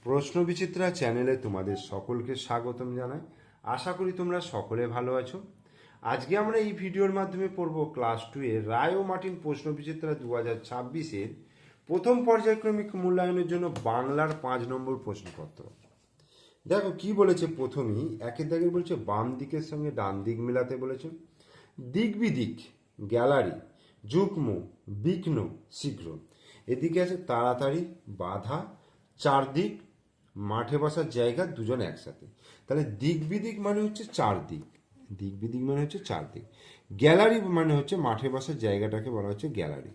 প্রশ্নবিচিত্রা চ্যানেলে তোমাদের সকলকে স্বাগতম জানাই। আশা করি তোমরা সকলে ভালো আছো। আজকে আমরা এই ভিডিওর মাধ্যমে পড়ব ক্লাস 2 এর রায় ও মার্টিন প্রশ্নবিচিত্রা 2026-এর প্রথম পর্যায়ক্রমিক মূল্যায়নের জন্য বাংলার 5 নম্বর প্রশ্নপত্র। দেখো কি বলেছে, প্রথমেই একের দাগের বলছে বাম দিকের সঙ্গে ডান দিক মেলাতে বলেছে। দিক বিদিক, গ্যালারি, যুগ্ম, বিঘ্ন, শীঘ্র। এদিকে আছে তাড়াতাড়ি, বাধা, চারদিক, মাঠে বসার জায়গা, দুজন একসাথে। তাহলে দিক বিদিক মানে হচ্ছে চারদিক, দিক বিদিক মানে হচ্ছে চারদিক। গ্যালারি মানে হচ্ছে মাঠে বসার জায়গাটাকে বলা হচ্ছে গ্যালারি।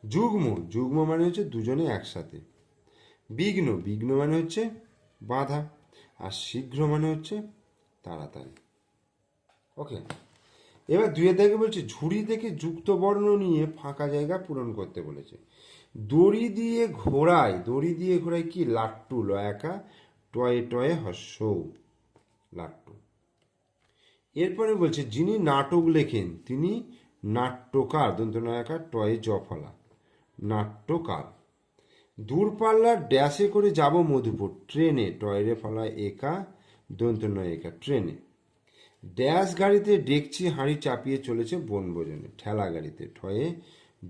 যুগ্ম, যুগ্ম মানে হচ্ছে দুজনে একসাথে। বিঘ্ন, বিঘ্ন মানে হচ্ছে বাধা। আর শীঘ্র মানে হচ্ছে তাড়াতাড়ি। ওকে, এবার দুইয়ের দাগে বলছে ঝুড়ি থেকে যুক্ত বর্ণ নিয়ে ফাঁকা জায়গা পূরণ করতে বলেছে। দড়ি দিয়ে ঘোড়ায়, দড়ি দিয়ে ঘোড়ায় কি লাট্টু, লয়াকা, টয়ে টয়ে হস্য, লাট্টু। এরপরে বলছে যিনি নাটক লেখেন তিনি নাট্যকার, দন্তনায়কা, টয়ে জফলা, নাট্যকার। দূরপাল্লার ড্যাশে করে যাব মধুপুর, ট্রেনে, টয়রে ফলা একা, দন্তনয় একা, ট্রেনে। ড্যাশ গাড়িতে ডেকচি হাঁড়ি চাপিয়ে চলেছে বনভোজনে, ঠেলা গাড়িতে, ঠয়ে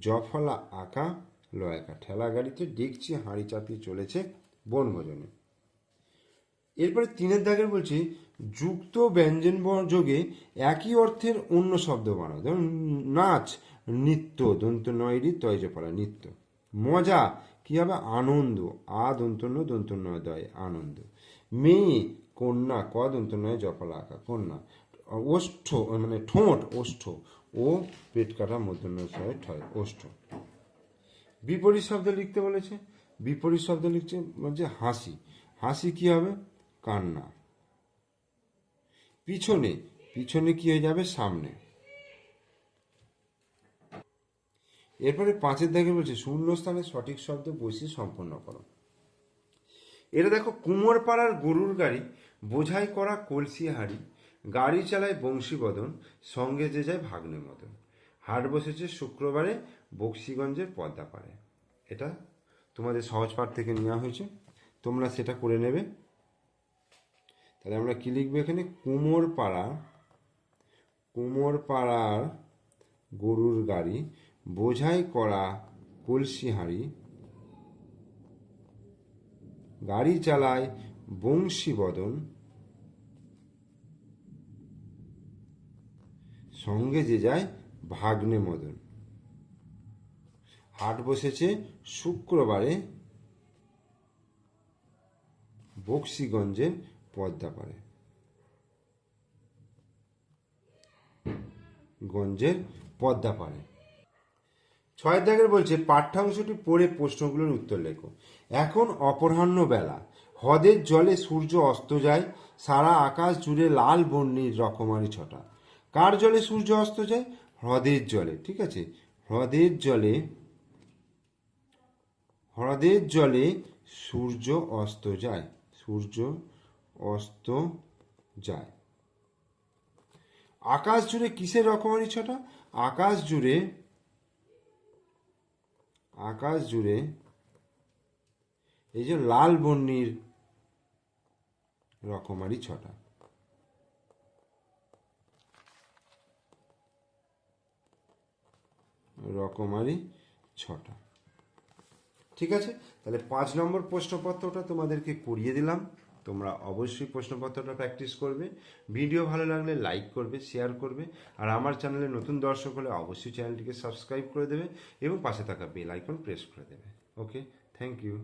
জফলা আঁকা, লয়াকা, ঠেলা গাড়িতে ডেকচি হাঁড়ি চাপিয়ে চলেছে বনভোজনে। এরপরে তিনের দাগের বলছি যুক্ত ব্যঞ্জন যোগে একই অর্থের অন্য শব্দ বানাও। যেমন নাচ, নৃত্য, দন্ত নয়রি, তয় জফলা, নৃত্য। মজা কি হবে, আনন্দ, আ দন্ত নয় দয়, আনন্দ। মেয়ে, কন্যা, ক দন্ত নয় জফলা আঁকা, কন্যা। ওষ্ঠ মানে ঠোঁট, ওষ্ঠ, ও পেট কাটা মধ্যন্য ঠয়, ওষ্ঠ। বিপরীত শব্দ লিখতে বলেছে, বিপরীত শব্দ লিখছে বলছে হাসি, হাসি কি হবে, কান্না। পিছনে, পিছনে কি হয়ে যাবে, সামনে। এরপরে পাঁচের দাগে বলছে শূন্যস্থানে সঠিক শব্দ বসিয়ে সম্পন্ন করো। এটা দেখো, কুমোরপাড়ার গরুর গাড়ি, বোঝাই করা কলসি হাঁড়ি, গাড়ি চালায় বংশীবদন, সঙ্গে যে যায় ভাগ্নে মদন। হাট বসেছে শুক্রবারে বক্সিগঞ্জের পদ্মাপাড়ে। এটা তোমাদের সহজ পাঠ থেকে নেওয়া হয়েছে, তোমরা সেটা করে নেবে। তাহলে আমরা কি লিখবো এখানে, কুমোরপাড়ার গরুর গাড়ি, বোঝাই করা কলসি হাঁড়ি, গাড়ি চালায় বংশীবদন, সঙ্গে যে যায় ভাগ্নে মদন। হাট বসেছে শুক্রবারে বক্সিগঞ্জের পদ্মাপাড়ে, গঞ্জের পদ্মাপাড়ে। ছয় দাগের বলছে পাঠ্যাংশটি পড়ে প্রশ্নগুলোর উত্তর লেখো। এখন অপরাহ্ন বেলা, হ্রদের জলে সূর্য অস্ত যায়, সারা আকাশ জুড়ে লাল বন্যির রকমারি ছটা। কার জলে সূর্য অস্ত যায়, হ্রদের জলে, ঠিক আছে। হ্রদের জলে, হ্রদের জলে সূর্য অস্ত যায়, সূর্য অস্ত যায়। আকাশ জুড়ে কিসের রকমারি ছটা, আকাশ জুড়ে, আকাশ জুড়ে এই যে লাল বন্যির রকমারি ছটা। রকমারি ছটা, ঠিক আছে। তাহলে 5 নম্বর প্রশ্নপত্রটা তোমাদেরকে করিয়ে দিলাম। তোমরা অবশ্যই প্রশ্নপত্রটা প্র্যাকটিস করবে। ভিডিও ভালো লাগলে লাইক করবে, শেয়ার করবে। আর আমার চ্যানেলে নতুন দর্শক হলে অবশ্যই চ্যানেলটিকে সাবস্ক্রাইব করে দেবে এবং পাশে থাকা বেল আইকন প্রেস করে দেবে। ওকে, থ্যাংক ইউ।